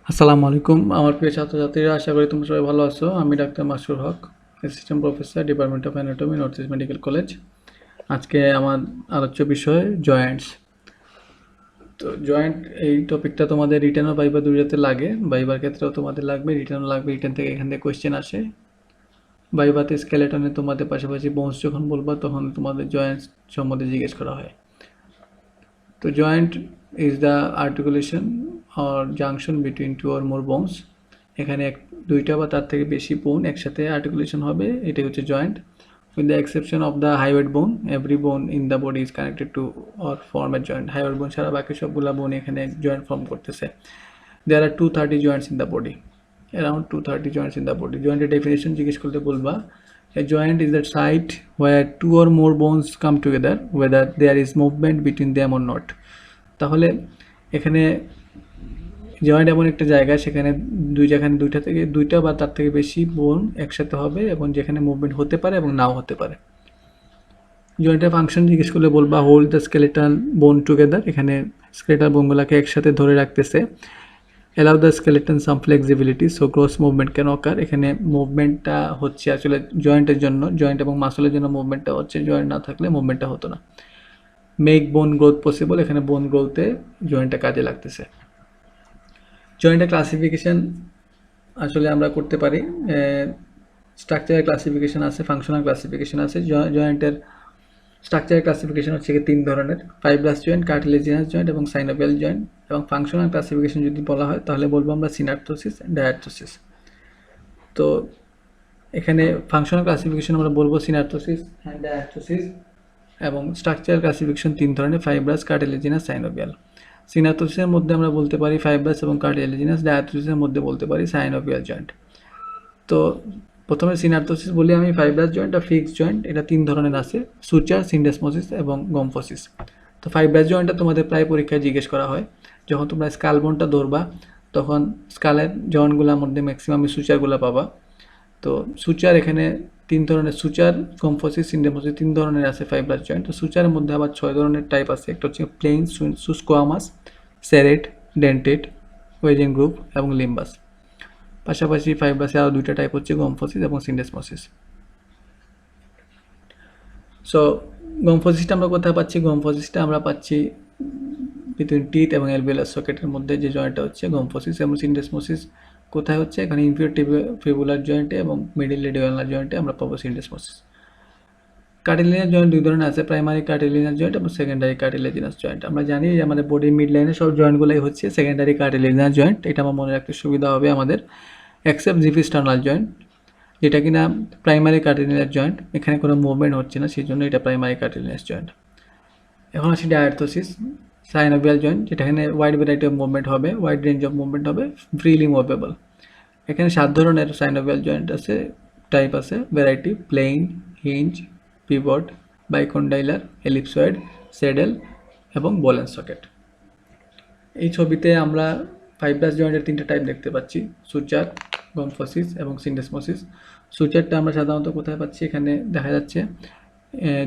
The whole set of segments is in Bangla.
আসসালামু আলাইকুম আমার প্রিয় ছাত্রছাত্রীরা, আশা করি তোমরা সবাই ভালো আছো। আমি doctor Masur Haque, assistant professor, department of anatomy, North East Medical College. আজকে আমার আলোচ্য বিষয় জয়েন্টস। তো জয়েন্ট এই টপিকটা তোমাদের রিটেন ও ভাইবা দুইটাতে লাগে। ভাইবার ক্ষেত্রেও তোমাদের লাগবে, রিটেনও লাগবে। রিটেন থেকে এখান থেকে কোয়েশ্চেন আসে। ভাইবাতে স্কেলেটনে তোমাদের পাশাপাশি বোনস যখন বলবা তখন তোমাদের জয়েন্টস সম্বন্ধে জিজ্ঞেস করা হয়। তো joint is the articulation or junction between two or more bones. এখানে দুইটা বা তার থেকে বেশি বোন একসাথে আর্টিকুলেশন হবে, এটাই হচ্ছে joint. With the exception of the hyoid bone, every bone in the body is connected to or form a joint. Hyoid bone ছাড়া বাকি সবগুলা বোন এখানে জয়েন্ট ফর্ম করতেছে। There are 230 joints in the body, around 230 joints in the body. জয়েন্টের ডেফিনেশন জিজ্ঞেস করতে বলবা, a joint is that site where two or more bones come together, whether there is movement between them or not. তাহলে এখানে জয়েন্ট এমন একটা জায়গা যেখানে দুইটা বা তার থেকে বেশি বোন একসাথে হবে এবং যেখানে মুভমেন্ট হতে পারে এবং নাও হতে পারে। জয়েন্টের ফাংশন জিজ্ঞেস করলে বলবা, hold the skeletal bone together. এখানে স্কেলেটাল বোনগুলোকে একসাথে ধরে রাখতেছে। Allow the skeleton some flexibility so cross movement can occur. এখানে মুভমেন্টটা হচ্ছে আসলে জয়েন্টের জন্য, জয়েন্ট এবং মাসলের জন্য মুভমেন্টটা হচ্ছে, জয়েন্ট না থাকলে মুভমেন্টটা হতো না। মেক বোন গ্রোথ পসিবল, এখানে বোন গ্রোথে জয়েন্টটা কাজে লাগতেছে। জয়েন্টের ক্লাসিফিকেশন আসলে আমরা করতে পারি, স্ট্রাকচারাল ক্লাসিফিকেশন আছে, ফাংশনাল ক্লাসিফিকেশন আছে। জয়েন্টের স্ট্রাকচারাল ক্লাসিফিকেশন হচ্ছে তিন ধরনের, ফাইব্রাস জয়েন্ট, কার্টিলেজিনাস জয়েন্ট এবং সাইনোভিয়াল জয়েন্ট। এবং ফাংশনাল ক্লাসিফিকেশন যদি বলা হয় তাহলে বলবো আমরা সিনার্থোসিস, ডায়াথোসিস। তো এখানে ফাংশনাল ক্লাসিফিকেশন আমরা বলবো সিনার্থোসিস অ্যান্ড ডায়াথোসিস। এবং স্ট্রাকচারাল ক্লাসিফিকেশন তিন ধরনের, ফাইব্রাস, কার্টিলেজিনাস, সাইনোভিয়াল। সিনার্থোসিসের মধ্যে আমরা বলতে পারি ফাইব্রাস এবং কার্টিলেজিনাস, ডায়াথোসিসের মধ্যে বলতে পারি সাইনোভিয়াল জয়েন্ট। তো প্রথমে সিনার্থোসিস বলি আমি। ফাইব্রাস জয়েন্ট আর ফিক্সড জয়েন্ট, এটা তিন ধরনের আছে, সুচার, সিন্ডেসমোসিস এবং গম্ফোসিস। তো ফাইব্রাস জয়েন্টটা তোমাদের প্রায় পরীক্ষায় জিজ্ঞেস করা হয়। যখন তোমরা স্কাল বোনটা ধরবা তখন স্কালের জয়েন্টগুলোর মধ্যে ম্যাক্সিমাম সুচারগুলো পাবা। তো সুচার এখানে তিন ধরনের, সুচার, গম্ফোসিস, সিন্ডেমোসিস তিন ধরনের আছে ফাইব্রাস জয়েন্ট। তো সুচারের মধ্যে আবার 6 ধরনের টাইপ আছে। একটা হচ্ছে প্লেন, সুস্কোয়ামাস, সেরেট, ডেন্টেড, ওয়েজিং গ্রুপ এবং লিম্বাস। পাশাপাশি ফাইব্রাসে আরও দুইটা টাইপ হচ্ছে গম্ফোসিস এবং সিন্ডেসমোসিস। সো গম্ফোসিসটা আমরা কোথায় পাচ্ছি? গম্ফোসিসটা আমরা পাচ্ছি বিটুইন টিথ এবং অ্যালভিওলার সকেটের মধ্যে যে জয়েন্টটা হচ্ছে গম্ফোসিস। এবং সিন্ডেসমোসিস কোথায় হচ্ছে? এখানে ইনফিরিয়র ফিবুলার জয়েন্টে এবং মিডিল রেডিওলার জয়েন্টে আমরা পাবো সিন্ডেসমোসিস। কার্টিলেজিনাস জয়েন্ট দুই ধরনের আছে, প্রাইমারি কার্টিলেজিনাস জয়েন্ট এবং সেকেন্ডারি কার্টিলেজিনাস জয়েন্ট। আমরা জানি যে আমাদের বডির মিড লাইনে সব জয়েন্টগুলোই হচ্ছে সেকেন্ডারি কার্টিলেজিনাস জয়েন্ট। এটা আমার মনে রাখতে সুবিধা হবে আমাদের, এক্সেপ্ট জিফিস্টার্নাল জয়েন্ট, যেটা কিনা প্রাইমারি কার্টিলেজিনাস জয়েন্ট। এখানে কোনো মুভমেন্ট হচ্ছে না, সেই জন্য এটা প্রাইমারি কার্টিলেজিনাস জয়েন্ট। এখন আসি ডায়াথোসিস, সাইনোভিয়াল জয়েন্ট, যেটা এখানে ওয়াইড ভ্যারাইটি অফ মুভমেন্ট হবে, ওয়াইড রেঞ্জ অফ মুভমেন্ট হবে, ফ্রিলি মুভেবল। এখানে 7 ধরনের সাইনোভিয়াল জয়েন্ট আছে, টাইপ আছে, variety: plane, hinge, pivot, bicondylar, ellipsoid, saddle এবং বল এন্ড সকেট। এই ছবিতে আমরা ফাইব্রাস জয়েন্টের তিনটা টাইপ দেখতে পাচ্ছি, সুচার, গম্ফোসিস এবং সিন্ডেসমোসিস। সুচারটা আমরা সাধারণত কোথায় পাচ্ছি? এখানে দেখা যাচ্ছে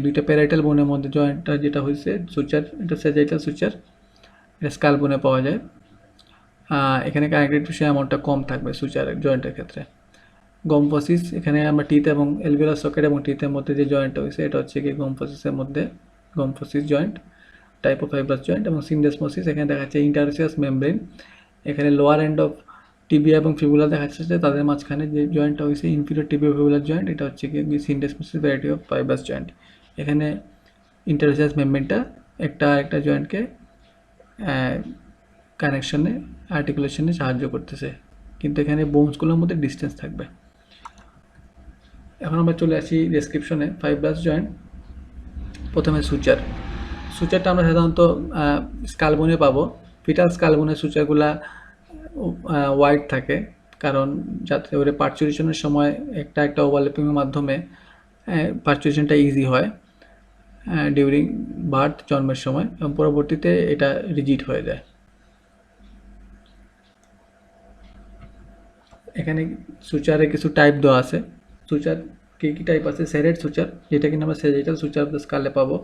দুইটা প্যারাইটাল বোনের মধ্যে জয়েন্টটা যেটা হয়েছে সুচার, এটা স্যাজাইটাল সুচার, এটা স্কাল বোনে পাওয়া যায়। এখানে কানেক্টিভ টিস্যু অ্যামাউন্টটা কম থাকবে সুচার জয়েন্টের ক্ষেত্রে। গম্ফোসিস, এখানে আমরা টিথ এবং এলভিওলার সকেট এবং টিথের মধ্যে যে জয়েন্টটা হয়েছে এটা হচ্ছে কি গম্ফোসিসের মধ্যে, gomphosis joint, type of fibrous joint. এবং সিন্ডেসমোসিস, এখানে দেখা যাচ্ছে ইন্টারোসিয়াস মেমব্রেন, এখানে লোয়ার এন্ড অফ টিবিয়া এবং ফিবুলা দেখা যাচ্ছে, তাদের মাঝখানে যে জয়েন্টটা হয়েছে ইনফিরিয়র টিবিয়া ফিবুলার জয়েন্ট, এটা হচ্ছে কি সিন্ডেসমোসিস ভ্যারাইটি অফ ফাইব্রাস জয়েন্ট। এখানে ইন্টারোসিয়াস মেমব্রেনটা একটা জয়েন্টকে কানেকশনে, আর্টিকুলেশনে সাহায্য করতেছে, কিন্তু এখানে বোনসগুলোর মধ্যে ডিস্টেন্স থাকবে। এখন আমরা চলে আসি ডেসক্রিপশনে। ফাইব্রাস জয়েন্ট, প্রথমে সুচার। সুচারটা আমরা সাধারণত স্কালবোনে পাবো। ফিটাল স্কালবোনের সুচারগুলা ওয়াইড থাকে, কারণ যাতে করে পার্চুরেশনের সময় একটা ওভারল্যাপিংয়ের মাধ্যমে পার্চুরেশনটা ইজি হয় ডিউরিং বার্থ, জন্মের সময়, এবং পরবর্তীতে এটা রিজিড হয়ে যায়। এখানে সুচারে কিছু টাইপ দেওয়া আছে। সুচার কী টাইপ আছে? সেরেট সুচার, যেটা কিনা আমরা সেরেটাল সুচার অফ দ্য স্কালে পাবো।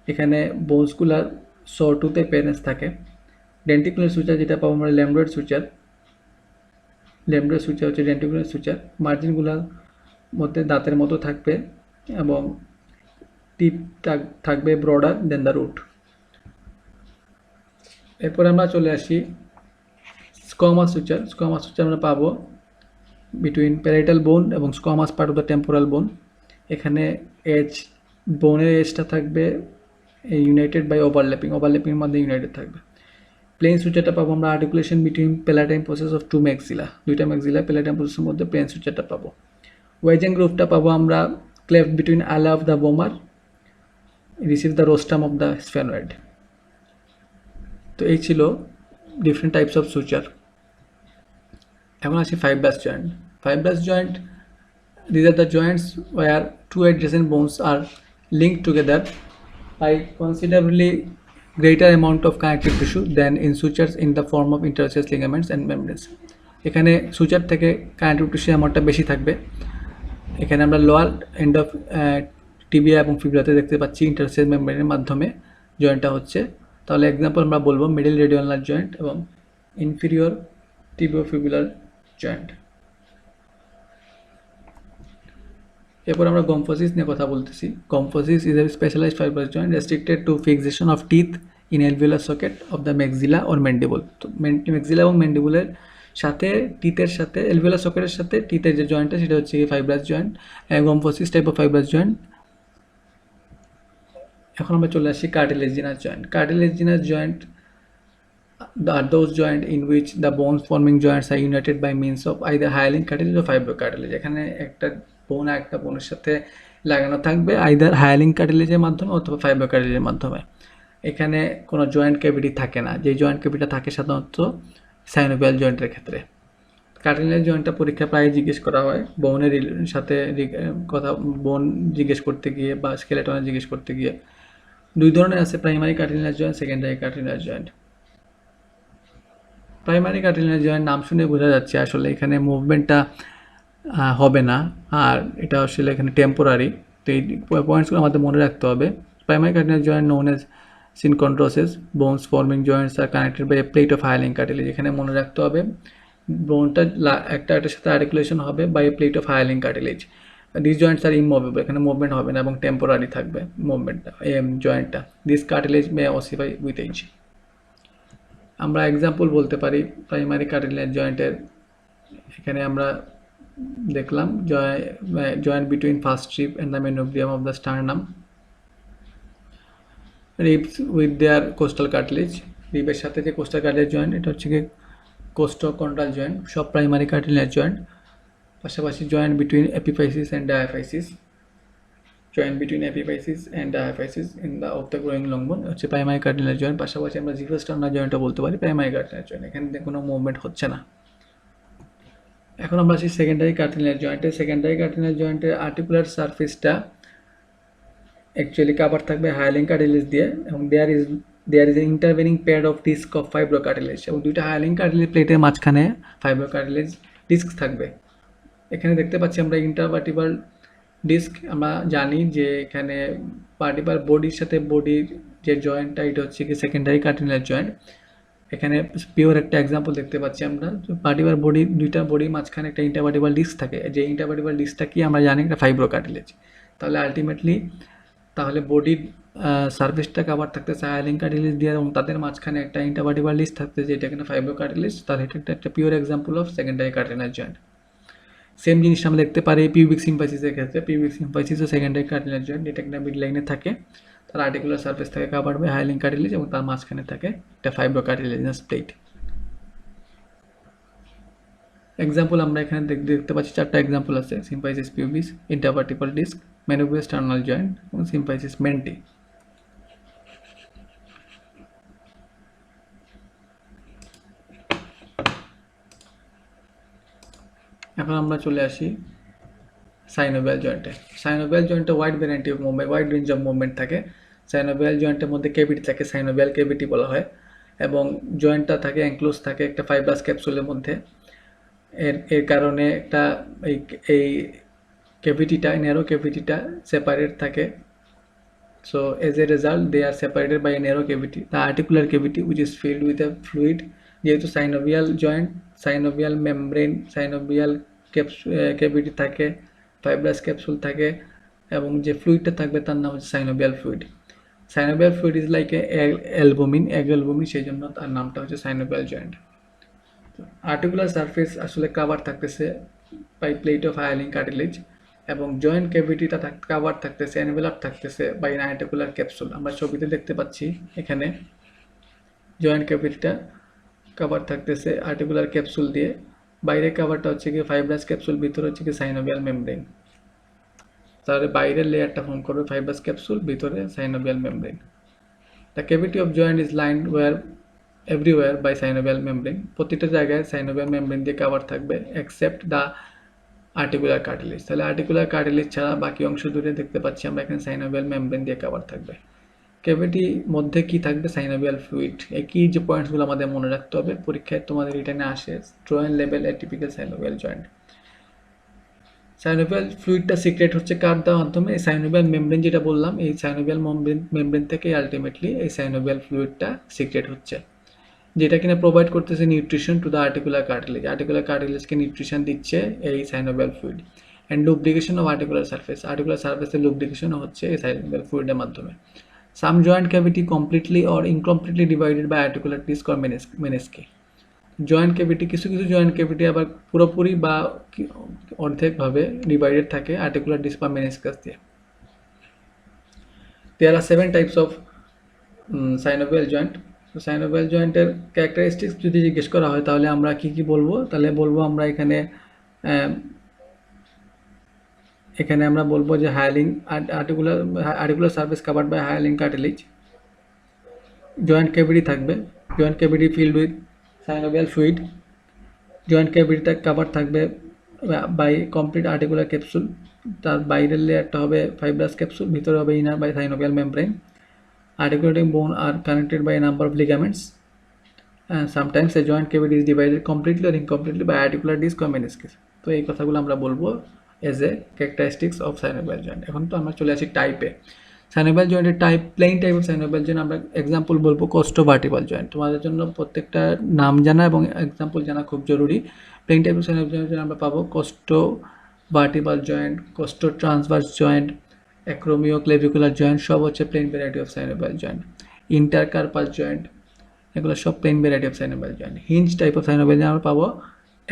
এখানে বোনসগুলার সরটুতে পেরেন্স থাকে। ডেন্টিকুলার সুচার যেটা পাবো আমরা ল্যামডয়েড সুচার, ল্যামডার সুচার হচ্ছে ডেন্টিকুলার সুচার, মার্জিনগুলোর মধ্যে দাঁতের মতো থাকবে এবং টিপ থাকবে ব্রডার দেন দ্য রুট। এরপরে আমরা চলে আসি স্কোয়ামাস সুচার। স্কোয়ামাস সুচার আমরা পাবো বিটুইন প্যারাইটাল বোন এবং squamous part of the temporal bone. এখানে এজ বোনের এজটা থাকবে ইউনাইটেড বাই ওভারল্যাপিং মধ্যে ইউনাইটেড থাকবে। প্লেন সুচারটা পাবো আমরা articulation between palatine process of two maxilla, দুইটা ম্যাক্সিলা প্যালাটাইন প্রসেসের মধ্যে প্লেন সুচারটা পাবো। ওয়েজেন গ্রুপটা পাবো আমরা cleft between ala of the vomer receive the rostrum of the sphenoid. তো এই ছিল ডিফারেন্ট টাইপস অফ সুচার। এখন আসি fibrous joint. Fibrous joint, these are the joints where two adjacent bones are linked together by considerably greater amount of connective tissue than in sutures in the form of interosseous ligaments and membranes. এখানে সুচার থেকে কানেক্টিভ টিস্যু অ্যামাউন্টটা বেশি থাকবে। এখানে আমরা লোয়ার এন্ড অফ টিবিয়া এবং ফিবুলাতে দেখতে পাচ্ছি ইন্টারসেস মেমব্রেনের মাধ্যমে জয়েন্টটা হচ্ছে। তাহলে এক্সাম্পল আমরা বলবো মিডল রেডিওলার জয়েন্ট এবং ইনফিরিয়র টিবিওফিবুলার জয়েন্ট। এরপর আমরা গম্ফোসিস নিয়ে কথা বলতেছি। Gomphosis is a specialised fibrous joint restricted to fixation of teeth in alveolar socket of the maxilla or mandible. তো ম্যাক্সিলা এবং ম্যান্ডিবুলের সাথে টিথের সাথে অ্যালভিওলার সকেটের সাথে টিথের যে জয়েন্টটা সেটা হচ্ছে fibrous joint, gomphosis type of fibrous joint. এখন আমরা চলে আসি cartilaginous joint. Cartilaginous joint are those joints in which the bones forming joints are united by means of either hyaline cartilage or fibrocartilage। এখানে একটা বোন একটা বোনের সাথে লাগানো থাকবে আইদার হায়ালিন কার্টিলেজের মাধ্যমে অথবা ফাইব্রোকার্টিলেজের মাধ্যমে। এখানে কোনো জয়েন্ট ক্যাভিটি থাকে না, যে জয়েন্ট ক্যাভিটি থাকে সাধারণত সাইনোভিয়াল জয়েন্টের ক্ষেত্রে। কার্টিলেজ জয়েন্টটা পরীক্ষা প্রায় জিজ্ঞেস করা হয় বোনের সাথে কথা, বোন জিজ্ঞেস করতে গিয়ে বা স্কেলেটনে জিজ্ঞেস করতে গিয়ে। দুই ধরনের আছে, primary cartilage joint, secondary cartilage joint. Primary cartilage joint নাম শুনে বোঝা যাচ্ছে আসলে এখানে মুভমেন্টটা হবে না, আর এটা আসলে এখানে টেম্পোরারি। তো এই পয়েন্টসগুলো আমাদের মনে রাখতে হবে। Primary cartilage joint known as synchondrosis, bones forming joints are connected by a plate of hyaline cartilage. এখানে মনে রাখতে হবে বোনটা একটার সাথে আর্টিকুলেশন হবে by a plate of hyaline cartilage. This joints are immovable, এখানে মুভমেন্ট হবে না এবং টেম্পোরারি থাকবে মুভমেন্টটা জয়েন্টটা। This cartilage may ossify with age. আমরা এক্সাম্পল বলতে পারি প্রাইমারি কার্টিলেজ জয়েন্টের। এখানে আমরা দেখলাম joint between first rib and the manubrium of the sternum, ribs with their costal cartilage. রিবের সাথে যে কোস্টাল কার্টিলেজ জয়েন্ট, এটা হচ্ছে কি কোস্টোকন্ড্রাল জয়েন্ট, সব প্রাইমারি কার্টিলেজ জয়েন্ট। পাশাপাশি joint between epiphysis and diaphysis, joint between epiphysis and diaphysis in the of the growing long bone হচ্ছে প্রাইমারি কার্টিলেজ জয়েন্ট। পাশাপাশি আমরা জিভোস্টার্নাল জয়েন্টটা বলতে পারি প্রাইমারি কার্টিলেজ জয়েন্ট, এখানে কোনো মুভমেন্ট হচ্ছে না। এখন আমরা আসি সেকেন্ডারি কার্টিলেজ জয়েন্টে। সেকেন্ডারি কার্টিলেজ জয়েন্টের আর্টিকুলার সারফেসটা অ্যাকচুয়ালি কাভার থাকবে হায়ালিন কার্টিলেজ দিয়ে এবং there is a intervening pair of disc of fibrocartilage, এবং দুইটা হায়ালিন কার্টিলেজ প্লেটের মাঝখানে ফাইব্রোকার্টিলেজ ডিস্ক থাকবে। এখানে দেখতে পাচ্ছি আমরা ইন্টারভার্টিবাল ডিস্ক। আমরা জানি যে এখানে পার্টিকুলার বডির সাথে বডির যে জয়েন্টটা এটা হচ্ছে কি সেকেন্ডারি কার্টিলেজ জয়েন্ট। এখানে পিওর একটা এক্সাম্পল দেখতে পাচ্ছি আমরা, পার্টিকুলার বডি দুইটা বডির মাঝখানে একটা ইন্টারভার্টিবাল ডিস্ক থাকে, যে ইন্টারভার্টিবাল ডিস্কটা কি আমরা জানি একটা ফাইব্রোকার্টিলেজ। তাহলে আলটিমেটলি তাহলে বডির সার্ফেসটা কাভার থাকতেছে হায়ালিন কার্টিলেজ দিয়ে এবং তাদের মাঝখানে একটা ইন্টারভার্টিবাল ডিস্ক থাকতেছে যেটা এখানে ফাইব্রোকার্টিলেজ। তাহলে এটা একটা pure example of secondary cartilage joint. Same জিনিসটা আমরা দেখতে পারি পিউবিক সিম্পাইসিসের ক্ষেত্রে। পিউবিক সিম্পাইসিসও সেকেন্ডারি কার্টিলেজ জয়েন্ট, এটা একটা মিড লাইনে থাকে, তার আর্টিকুলার সার্ফেস থাকে কাভার বাই হায়ালিন কার্টিলেজ এবং তার মাঝখানে থাকে একটা ফাইব্রোকার্টিলেজিনাস প্লেট। এক্সাম্পল আমরা এখানে দেখতে পাচ্ছি চারটা এক্সাম্পল আছে, symphysis pubis, intervertebral disk, মেনোভিয়াস টার্নাল joint এবং সিম্পাইসিস মেন্টি। এখন আমরা চলে আসি সাইনোভিয়াল জয়েন্টে। সাইনোভিয়াল জয়েন্টে wide variety of movement, wide range of movement থাকে। সাইনোভিয়াল জয়েন্টের মধ্যে ক্যাভিটি থাকে, সাইনোভিয়াল ক্যাভিটি বলা হয়, এবং জয়েন্টটা থাকে এনক্লোজ থাকে একটা ফাইব্রাস ক্যাপসুলের মধ্যে। এর কারণে একটা এই ক্যাভিটিটা, ন্যারো ক্যাভিটিটা সেপারেট থাকে। So as a result they are separated by a narrow cavity, the articular cavity which is filled with a fluid. যেহেতু synovial joint synovial membrane, synovial cavity থাকে, ফাইব্রাস ক্যাপসুল থাকে, এবং যে ফ্লুইডটা থাকবে তার নাম হচ্ছে synovial fluid. Synovial fluid is like albumin, albumin, সেই জন্য তার নামটা হচ্ছে সাইনোভিয়াল জয়েন্ট। আর্টিকুলার সারফেস আসলে কাভার থাকতেছে বাই প্লেট অফ হায়ালিং কার্টিলেজ, এবং জয়েন্ট ক্যাভিটিটা কাভার থাকতেছে, এনভেলপ থাকতেছে বাই অ্যান আর্টিকুলার ক্যাপসুল। আমরা ছবিতে দেখতে পাচ্ছি এখানে জয়েন্ট ক্যাভিটিটা কাভার থাকতেছে আর্টিকুলার ক্যাপসুল দিয়ে, বাইরে কাভারটা হচ্ছে কি ফাইব্রাস ক্যাপসুল, ভিতরে হচ্ছে কি সাইনোভিয়াল মেমব্রেন। তাহলে বাইরের লেয়ারটা ফর্ম করবে ফাইব্রাস ক্যাপসুল, ভিতরে synovial membrane. The cavity of joint is lined everywhere by synovial membrane. প্রতিটা জায়গায় সাইনোভিয়াল মেমব্রেন দিয়ে কাভার থাকবে এক্সেপ্ট দ্য আর্টিকুলার কার্টিলেজ। তাহলে আর্টিকুলার কার্টিলেজ ছাড়া বাকি অংশ দূরে দেখতে পাচ্ছি আমরা এখানে সাইনোভিয়াল মেমব্রেন দিয়ে কাভার থাকবে। ক্যাভিটির মধ্যে কি থাকবে? Synovial fluid. এই কি যে পয়েন্টসগুলো আমাদের মনে রাখতে হবে, পরীক্ষায় তোমাদের রিটার্নে আসে joint level atypical synovial joint. Synovial ফ্লুইডটা সিক্রেট হচ্ছে কার মাধ্যমে? এই সাইনোভিয়াল মেমব্রেন যেটা বললাম, এই সাইনোভিয়াল মেমব্রেন থেকে আলটিমেটলি এই সাইনোভিয়াল ফ্লুইডটা সিক্রেট হচ্ছে, যেটা কিনা প্রোভাইড করতেছে nutrition to the articular cartilage. Articular কার্টিলেজকে নিউট্রিশন দিচ্ছে এই synovial fluid. And lubrication of articular surface, articular সারফেসের লুব্রিকেশনও হচ্ছে এই সাইনোভিয়াল ফ্লুইডের মাধ্যমে। Some joint cavity completely or incompletely divided by articular disc or মেনিস্কি। Joint cavity, কিছু কিছু জয়েন্ট ক্যাভিটি আবার পুরোপুরি বা অর্ধেকভাবে ডিভাইডেড থাকে আর্টিকুলার ডিস্ক বা মেনিস্কাস দিয়ে। দেয়ার আর 7 types of synovial joint. Synovial জয়েন্টের ক্যারেক্টারিস্টিক্স যদি জিজ্ঞেস করা হয় তাহলে আমরা কি কি বলবো? তাহলে বলবো আমরা এখানে আমরা বলবো যে hyaline articular surface covered by hyaline cartilage. Joint cavity থাকবে, joint cavity filled with synovial fluid. Joint ক্যাভিটিটা কাভার থাকবে বাই কমপ্লিট আর্টিকুলার ক্যাপসুল, তার বাইরের লেয়ারটা হবে ফাইব্রাস ক্যাপসুল, ভিতরে হবে inner by synovial membrane. Articulating bone are connected by a number of ligaments, and sometimes a joint cavity is divided completely or incompletely by articular disc or meniscus. তো এই কথাগুলো আমরা বলবো as a characteristics of synovial joint. এখন তো আমরা চলে আসি টাইপে। সাইনোভিয়াল জয়েন্টের type, plane type of synovial joint আমরা এক্সাম্পল বলবো কোস্টোভার্টিবাল জয়েন্ট। তোমাদের জন্য প্রত্যেকটা নাম জানা এবং এক্সাম্পল জানা খুব জরুরি। Plane type of synovial joint আমরা পাবো costovertebral joint, costotransverse joint, acromioclavicular joint, সব হচ্ছে plane variety of synovial joint. Intercarpal joint, এগুলো সব plane variety of synovial joint. Hinge type of synovial joint আমরা পাবো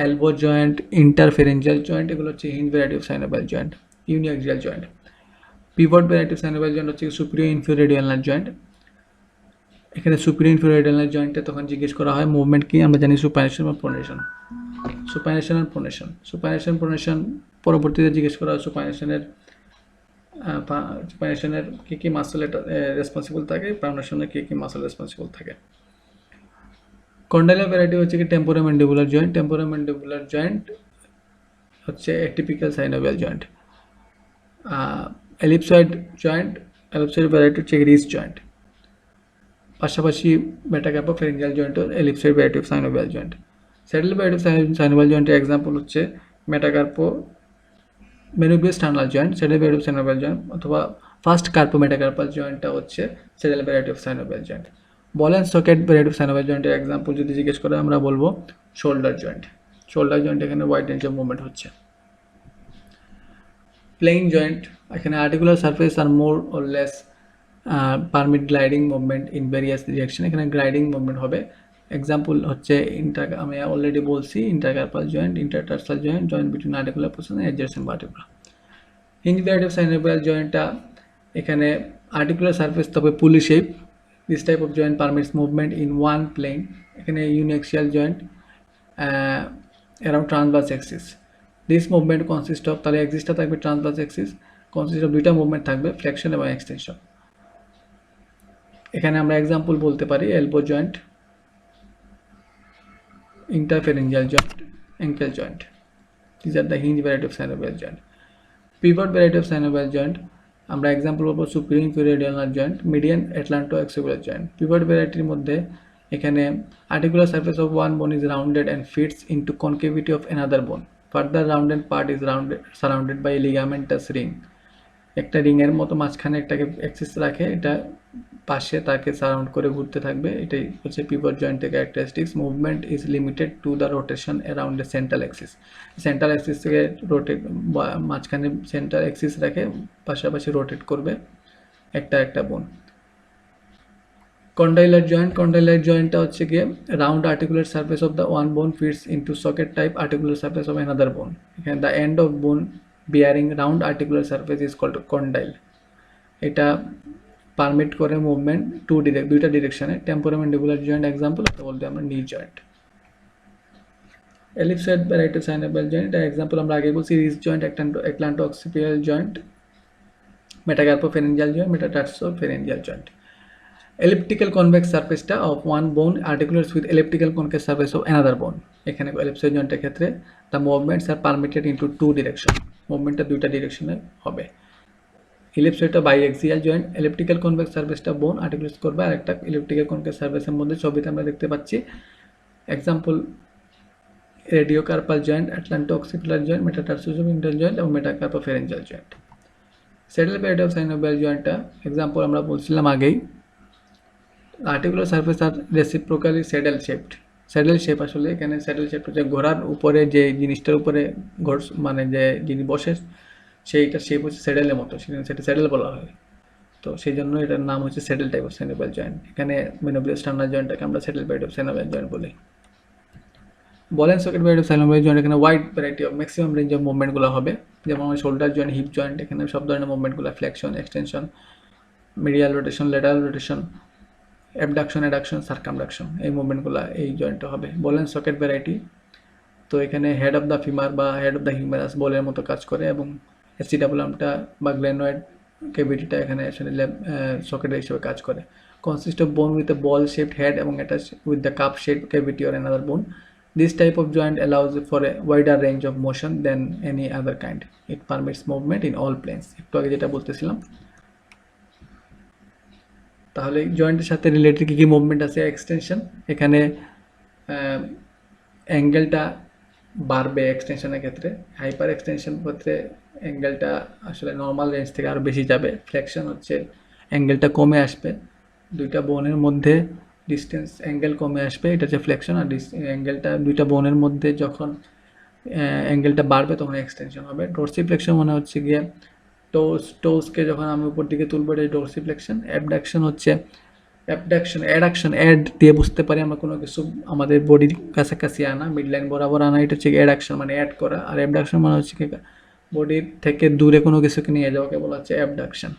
এলবো জয়েন্ট, ইন্টারফেরেঞ্জিয়াল জয়েন্ট, এগুলো হচ্ছে hinge variety of synovial joint. Uniaxial joint. Pivot variety of synovial joint হচ্ছে সুপিরিয়র ইনফিরিয়র রেডিয়ালার জয়েন্ট। এখানে সুপিরিয়র ইনফিরিয়র রেডিয়ালার জয়েন্টে তখন জিজ্ঞেস করা হয় মুভমেন্ট কি, আমরা জানি সুপাইনেশন বা প্রোনেশন। সুপাইনেশন আর প্রোনেশন, সুপাইনেশন প্রোনেশন পরবর্তীতে জিজ্ঞেস করা হয় সুপাইনেশনের কী কী মাসল এটা রেসপন্সিবল থাকে, প্রোনেশনের কী কী মাসল রেসপন্সিবল থাকে। কন্ডাইলার ভ্যারাইটি হচ্ছে কি টেম্পোরোম্যান্ডিবুলার জয়েন্ট। টেম্পোরোম্যান্ডিবুলার জয়েন্ট হচ্ছে atypical synovial joint. Ellipsoid joint, ellipsoid variety হচ্ছে রিস জয়েন্ট। পাশাপাশি মেটাকার্পোফ্যারিঞ্জিয়াল জয়েন্ট ও ellipsoid variety of synovial joint. Saddle variety of synovial জয়েন্টের এক্সাম্পল হচ্ছে metacarpo manubriosternal joint, saddle variety of synovial joint, অথবা ফার্স্ট কার্পো মেটাকার্পাল জয়েন্টটা হচ্ছে saddle variety of synovial joint. Ball and socket variety of synovial জয়েন্টের এক্সাম্পল যদি জিজ্ঞেস করে আমরা বলবো শোল্ডার জয়েন্ট। শোল্ডার জয়েন্ট এখানে ওয়াইড রেঞ্জ অফ মুভমেন্ট হচ্ছে। প্লেন জয়েন্ট, এখানে articular surface are more or less permit gliding movement in various direction, এখানে গ্লাইডিং মুভমেন্ট হবে। এক্সাম্পল হচ্ছে আমি অলরেডি বলছি intercarpal joint, intertarsal joint, joint between articular portion and adjacent vertebra. Hinge variety of synovial জয়েন্টটা এখানে আর্টিকুলার সারফেস তবে pulley shape. This type of joint permits movement in one plane. এখানে uniaxial joint around transverse axis. This movement consist of, তাহলে এক্সিসটা থাকবে ট্রান্সভার্স অ্যাক্সিস, কনসিস্ট অফ দুইটা মুভমেন্ট থাকবে, ফ্লেকশন এবং এক্সটেনশন। এখানে আমরা এক্সাম্পল বলতে পারি elbow joint, interpharyngeal joint, ankle joint. These are the hinge variety of synovial joint. Pivot variety of synovial joint, আমরা এক্সাম্পল বলবো superior inferior radioulnar joint, median atlanto-axial joint. Pivot variety মধ্যে এখানে articular surface of one bone is rounded and fits into concavity of another bone. Further rounded part is surrounded by a ligamentous ring. একটা রিংয়ের মতো মাঝখানে একটাকে অ্যাক্সিস রাখে, এটা পাশে তাকে সারাউন্ড করে ঘুরতে থাকবে। এটাই হচ্ছে পিভট জয়েন্টের characteristics. Movement is limited to the rotation around the central Axis. Central Axis থেকে রোটেট, মাঝখানে সেন্ট্রাল অ্যাক্সিস রেখে পাশাপাশি রোটেট করবে একটা বোন। কন্ডাইলার জয়েন্ট, কন্ডাইলার জয়েন্টটা হচ্ছে গিয়ে round articular surface of the one bone fits into socket type articular surface of another bone. এখানে the end of bone bearing round articular surface is called condyle. এটা পারমিট করে মুভমেন্ট দুইটা ডিরেকশনে। টেম্পোরোম্যান্ডিবুলার জয়েন্ট এক্সাম্পল, এটা বলতে আমরা knee joint. Ellipsoid variety synovial joint, এটা এক্সাম্পল আমরা আগে বলছি wrist joint, atlanto occipital joint, metacarpophalangeal joint, metatarsophalangeal joint. elliptical convex সারফেসটা অফ ওয়ান বোন আর্টিকুলার্স with elliptical concave surface of another bone। এখানে এলিপসয়েড জয়েন্টের ক্ষেত্রে the movements are permitted into two direction, মুভমেন্টটা দুইটা ডিরেকশনে হবে। ইলিপসয়েডটা বাইএক্সিয়াল জয়েন্ট, elliptical convex সারফেসটা বোন আর্টিকুলার্স করবে আর একটা elliptical concave সারফেসের মধ্যে ছবিতে আমরা দেখতে পাচ্ছি। Example radiocarpal joint, atlanto occipital joint, metatarsophalangeal joint এবং metacarpophalangeal joint. Saddle variety synovial জয়েন্টটা এক্সাম্পল আমরা বলছিলাম আগেই। Articular surface are reciprocally saddle shaped. Saddle shape আসলে এখানে স্যাডেল শেপ হচ্ছে ঘোড়ার উপরে যে জিনিসটার উপরে মানে যে যিনি বসে সেইটা শেপ হচ্ছে স্যাডেলের মতো, সেটা স্যাডেল বলা হয়। তো সেই জন্য এটার নাম হচ্ছে saddle type of synovial joint. এখানে মেনোভিয়াল স্টার্নার জয়েন্টটাকে আমরা saddle variety of synovial joint বলি। Ball and socket variety of synovial joint, এখানে wide variety of maximum range of মুভমেন্টগুলো হবে। যেমন শোল্ডার জয়েন্ট, হিপ জয়েন্ট, এখানে সব ধরনের মুভমেন্টগুলো flexion, extension, medial rotation, lateral rotation, abduction, adduction, circumduction, এই মুভমেন্টগুলো এই জয়েন্টে হবে। বল অ্যান্ড সকেট ভ্যারাইটি, তো এখানে হেড অফ দ্য ফিমার বা হেড অফ দ্য হিউমেরাস বলের মতো কাজ করে এবং অ্যাসিটাবুলামটা বা গ্লেনয়েড ক্যাভিটিটা এখানে আসলে সকেটের হিসেবে কাজ করে। Consist of bone with a ball shaped head এবং attach with the cup shaped cavity or another bone. This type of joint allows for a wider range of motion than any other kind. It permits movement in all planes. একটু আগে যেটা বলতেছিলাম। তাহলে জয়েন্টের সাথে রিলেটেড কী কী মুভমেন্ট আছে? এক্সটেনশন, এখানে অ্যাঙ্গেলটা বাড়বে এক্সটেনশনের ক্ষেত্রে। হাইপার এক্সটেনশন ক্ষেত্রে অ্যাঙ্গেলটা আসলে নর্মাল রেঞ্জ থেকে আরও বেশি যাবে। ফ্লেকশন হচ্ছে অ্যাঙ্গেলটা কমে আসবে, দুইটা বোনের মধ্যে ডিস্টেন্স অ্যাঙ্গেল কমে আসবে, এটা হচ্ছে ফ্লেকশন। আর অ্যাঙ্গেলটা দুইটা বোনের মধ্যে যখন অ্যাঙ্গেলটা বাড়বে তখন এক্সটেনশন হবে। ডোর্সিফ্লেকশন মানে হচ্ছে গিয়ে টোসকে যখন আমি উপর দিকে তুলবো, এটা ডোর্সিফ্লেকশন। অ্যাবডাকশন হচ্ছে অ্যাডাকশন, অ্যাড দিয়ে বুঝতে পারি আমরা কোনো কিছু আমাদের বডির কাছাকাছি আনা, মিড লাইন বরাবর আনা, এটা হচ্ছে অ্যাডাকশন মানে অ্যাড করা। আর অ্যাবডাকশন মানে হচ্ছে কি বডির থেকে দূরে কোনো কিছুকে নিয়ে যাওয়াকে বলা হচ্ছে অ্যাবডাকশন।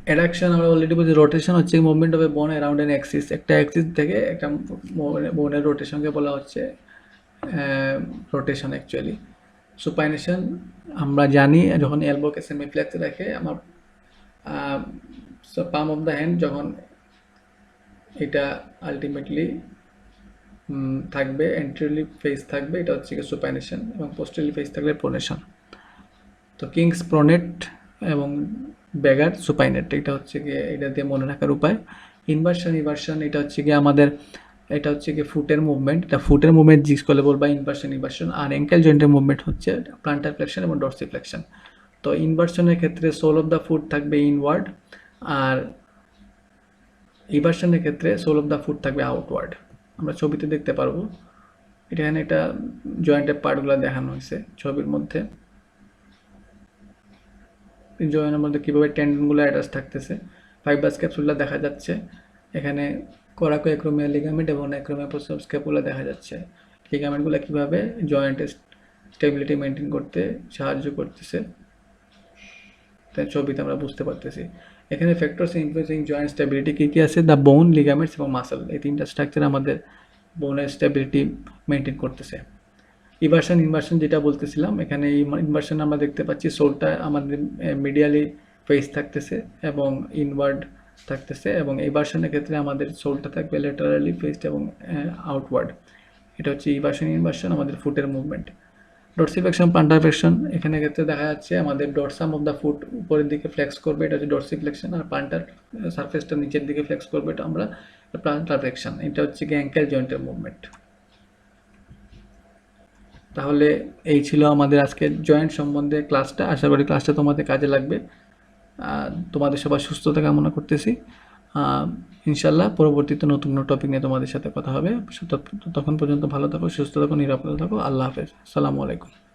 অ্যাডাকশন আমরা অলরেডি বলছি। রোটেশন হচ্ছে মুভমেন্ট অফ এ বোন অ্যারাউন্ড অ্যান অ্যাক্সিস, একটা অ্যাক্সিস থেকে একটা বোনের রোটেশনকে বলা হচ্ছে রোটেশন অ্যাকচুয়ালি। সুপাইনেশন আমরা জানি যখন এলবোকে সেমিফ্লেক্স রাখে আমার পাম অফ দ্য হ্যান্ড, যখন এটা আলটিমেটলি থাকবে এন্ট্রিলি ফেস থাকবে, এটা হচ্ছে সুপাইনেশন, এবং পোস্টেরলি ফেস থাকলে প্রোনেশন। তো কিংস প্রোনেট এবং ব্যাগার সুপাইনেট, এটা হচ্ছে গিয়ে এটা দিয়ে মনে রাখার উপায়। ইনভার্সন, এটা হচ্ছে গিয়ে আমাদের, এটা হচ্ছে গিয়ে ফুটের মুভমেন্ট, এটা ফুটের মুভমেন্ট জিজ্ঞেস করলে বলবা ইনভার্সন। আর অ্যাঙ্কেল জয়েন্টের মুভমেন্ট হচ্ছে প্লান্টার ফ্লেকশন এবং ডরসিফ্লেকশন। তো ইনভার্সনের ক্ষেত্রে সোল অফ দ্য ফুট থাকবে ইনওয়ার্ড, আর ইভার্সনের ক্ষেত্রে সোল অফ দ্য ফুট থাকবে আউটওয়ার্ড। আমরা ছবিতে দেখতে পারবো, এখানে এটা জয়েন্টের পার্টগুলো দেখানো হয়েছে ছবির মধ্যে। জয়েন্টের মধ্যে কীভাবে টেন্ডনগুলো অ্যাটাচ থাকতেছে, ফাইবাস ক্যাপসুলটা দেখা যাচ্ছে এখানে। কোরাকোএক্রোমিয়াল লিগামেন্ট এবং অ্যাক্রোমিয়াল স্ক্যাপুলা দেখা যাচ্ছে। লিগামেন্টগুলো কীভাবে জয়েন্টের স্টেবিলিটি মেনটেন করতে সাহায্য করতেছে তাই ছবিতে আমরা বুঝতে পারতেছি। এখানে ফ্যাক্টরস ইনফ্লুয়েন্সিং জয়েন্ট স্টেবিলিটি কী কী আছে? দ্য বোন, লিগামেন্টস এবং মাসল, এই তিনটা স্ট্রাকচার আমাদের বোনের স্টেবিলিটি মেনটেন করতেছে। ইনভার্সন যেটা বলতেছিলাম, এখানে ইনভার্সন আমরা দেখতে পাচ্ছি সোলটা আমাদের মিডিয়ালি ফেস থাকতেছে এবং ইনওয়ার্ড থাকতেছে, এবং ইভার্সনের ক্ষেত্রে আমাদের সোলটা থাকবে ল্যাটারালি ফেসড এবং আউটওয়ার্ড। এটা হচ্ছে ইনভার্সন আমাদের ফুটের মুভমেন্ট। ডরসিফ্লেকশন, প্লান্টার ফ্লেকশন, এখানে ক্ষেত্রে দেখা যাচ্ছে আমাদের ডরসাম অফ দ্য ফুট উপরের দিকে ফ্লেক্স করবে, এটা হচ্ছে ডরসিফ্লেকশন। আর প্লান্টার সারফেসটা নিচের দিকে ফ্লেক্স করবে, এটা আমরা প্লান্টার ফ্লেকশন। এটা হচ্ছে কি অ্যাঙ্কেল জয়েন্টের মুভমেন্ট। তাহলে এই ছিল আমাদের আজকের জয়েন্ট সম্বন্ধে ক্লাসটা। আশা করি ক্লাসটা তোমাদের কাজে লাগবে। তোমাদের সবার সুস্থতা কামনা করতেছি। ইনশাল্লাহ পরবর্তীতে নতুন কোনো টপিক নিয়ে তোমাদের সাথে কথা হবে। তখন পর্যন্ত ভালো থাকো, সুস্থ থাকো, নিরাপদে থাকো। আল্লাহ হাফেজ। আসসালামু আলাইকুম।